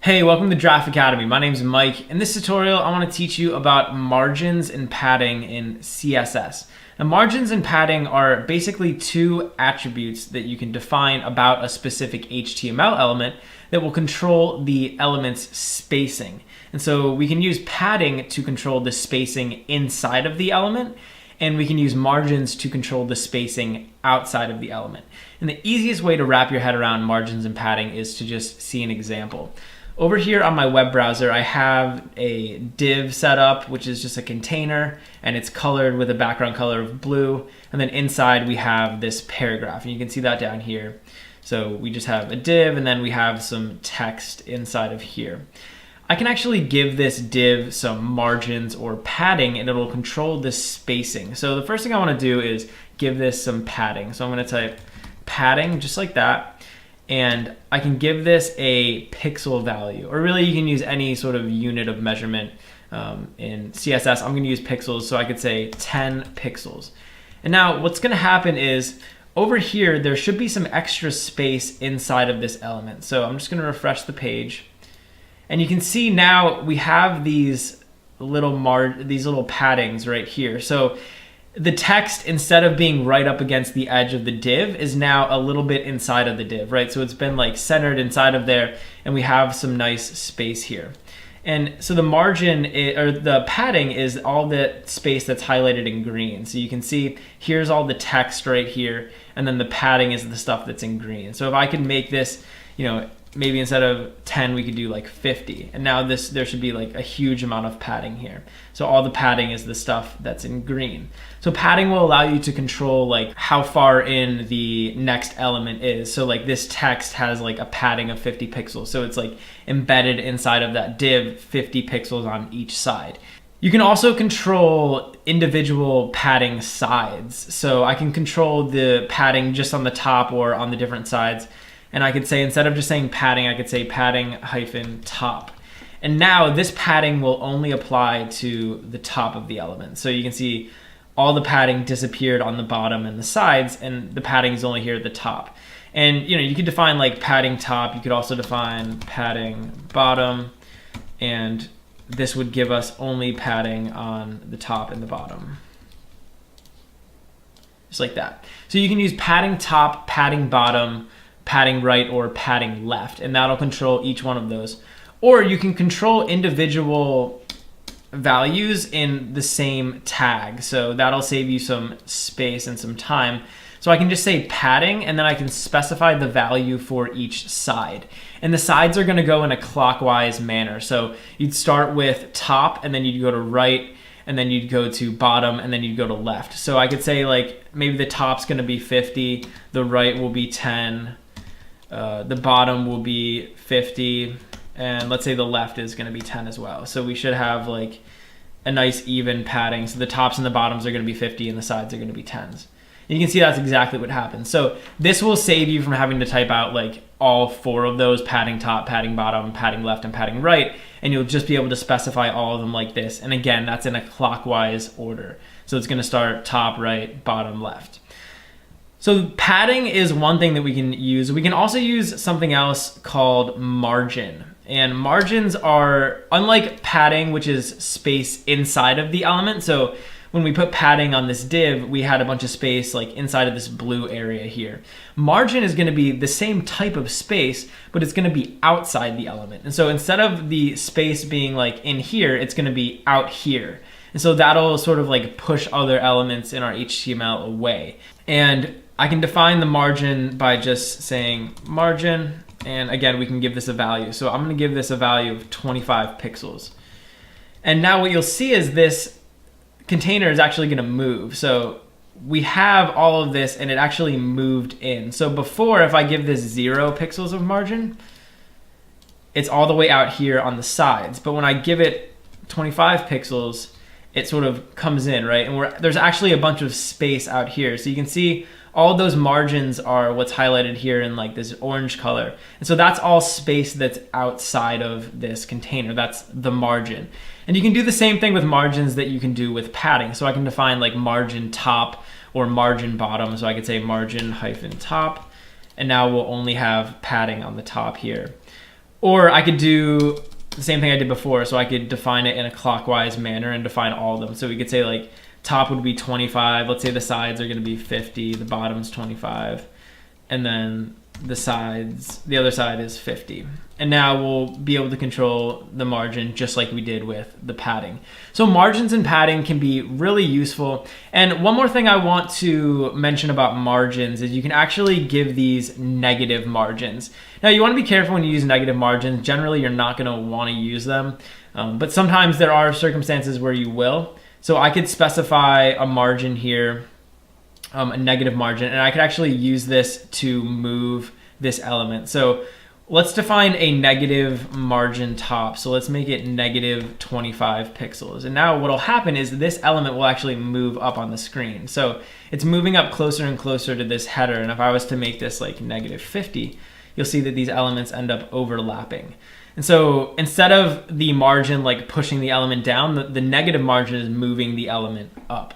Hey, welcome to Draft Academy. My name is Mike. In this tutorial, I want to teach you about margins and padding in CSS. Now, margins and padding are basically two attributes that you can define about a specific HTML element that will control the element's spacing. And so we can use padding to control the spacing inside of the element, and we can use margins to control the spacing outside of the element. And the easiest way to wrap your head around margins and padding is to just see an example. Over here on my web browser, I have a div set up, which is just a container, and it's colored with a background color of blue. And then inside we have this paragraph, and you can see that down here. So we just have a div, and then we have some text inside of here. I can actually give this div some margins or padding, and it'll control the spacing. So the first thing I want to do is give this some padding. So I'm going to type padding just like that. And I can give this a pixel value, or really you can use any sort of unit of measurement. In CSS, I'm going to use pixels, so I could say 10 pixels. And now what's going to happen is over here, there should be some extra space inside of this element. So I'm just going to refresh the page. And you can see now we have these little paddings right here. So the text, instead of being right up against the edge of the div, is now a little bit inside of the div, right? So it's been like centered inside of there, and we have some nice space here. And so the margin, or the padding, is all the space that's highlighted in green. So you can see here's all the text right here, and then the padding is the stuff that's in green. So if I could make this, maybe instead of 10, we could do like 50. And now there should be like a huge amount of padding here. So all the padding is the stuff that's in green. So padding will allow you to control like how far in the next element is. So like this text has like a padding of 50 pixels. So it's like embedded inside of that div, 50 pixels on each side. You can also control individual padding sides. So I can control the padding just on the top or on the different sides. And I could say, instead of just saying padding, I could say padding hyphen top. And now this padding will only apply to the top of the element. So you can see all the padding disappeared on the bottom and the sides, and the padding is only here at the top. And you could define like padding top. You could also define padding bottom, and this would give us only padding on the top and the bottom. Just like that. So you can use padding top, padding bottom, padding right, or padding left, and that'll control each one of those. Or you can control individual values in the same tag, so that'll save you some space and some time. So I can just say padding, and then I can specify the value for each side. And the sides are going to go in a clockwise manner. So you'd start with top, and then you'd go to right, and then you'd go to bottom, and then you'd go to left. So I could say like maybe the top's going to be 50, the right will be 10, the bottom will be 50, and let's say the left is going to be 10 as well. So we should have like a nice even padding. So the tops and the bottoms are going to be 50 and the sides are going to be 10s. And you can see that's exactly what happens. So this will save you from having to type out like all 4 of those: padding top, padding bottom, padding left, and padding right. And you'll just be able to specify all of them like this. And again, that's in a clockwise order. So it's going to start top, right, bottom, left. So padding is one thing that we can use. We can also use something else called margin. And margins are, unlike padding, which is space inside of the element. So when we put padding on this div, we had a bunch of space like inside of this blue area here. Margin is going to be the same type of space, but it's going to be outside the element. And so instead of the space being like in here, it's going to be out here. And so that'll sort of like push other elements in our HTML away. And I can define the margin by just saying margin, and again, we can give this a value. So I'm going to give this a value of 25 pixels. And now what you'll see is this container is actually going to move. So we have all of this, and it actually moved in. So before, if I give this 0 pixels of margin, it's all the way out here on the sides. But when I give it 25 pixels, it sort of comes in, right? And there's actually a bunch of space out here. So you can see all those margins are what's highlighted here in like this orange color. And so that's all space that's outside of this container. That's the margin. And you can do the same thing with margins that you can do with padding. So I can define like margin top or margin bottom. So I could say margin hyphen top, and now we'll only have padding on the top here. Or I could do the same thing I did before. So I could define it in a clockwise manner and define all of them. So we could say like top would be 25. Let's say the sides are going to be 50. The bottom's 25. And then the other side is 50. And now we'll be able to control the margin just like we did with the padding. So margins and padding can be really useful. And one more thing I want to mention about margins is you can actually give these negative margins. Now you want to be careful when you use negative margins. Generally, you're not going to want to use them. But sometimes there are circumstances where you will. So I could specify a margin here, a negative margin, and I could actually use this to move this element. So let's define a negative margin top. So let's make it negative 25 pixels. And now what'll happen is this element will actually move up on the screen. So it's moving up closer and closer to this header. And if I was to make this like negative 50, you'll see that these elements end up overlapping. And so instead of the margin like pushing the element down, the negative margin is moving the element up.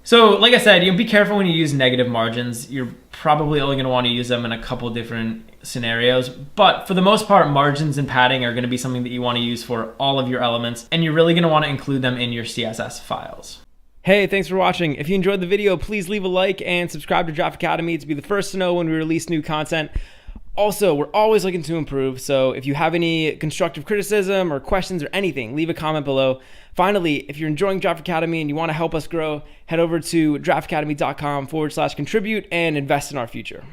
So like I said, be careful when you use negative margins. You're probably only going to want to use them in a couple different scenarios. But for the most part, margins and padding are going to be something that you want to use for all of your elements. And you're really going to want to include them in your CSS files. Hey, thanks for watching. If you enjoyed the video, please leave a like and subscribe to Draft Academy to be the first to know when we release new content. Also, we're always looking to improve, so if you have any constructive criticism or questions or anything, leave a comment below. Finally, if you're enjoying Draft Academy and you want to help us grow, head over to draftacademy.com/contribute and invest in our future.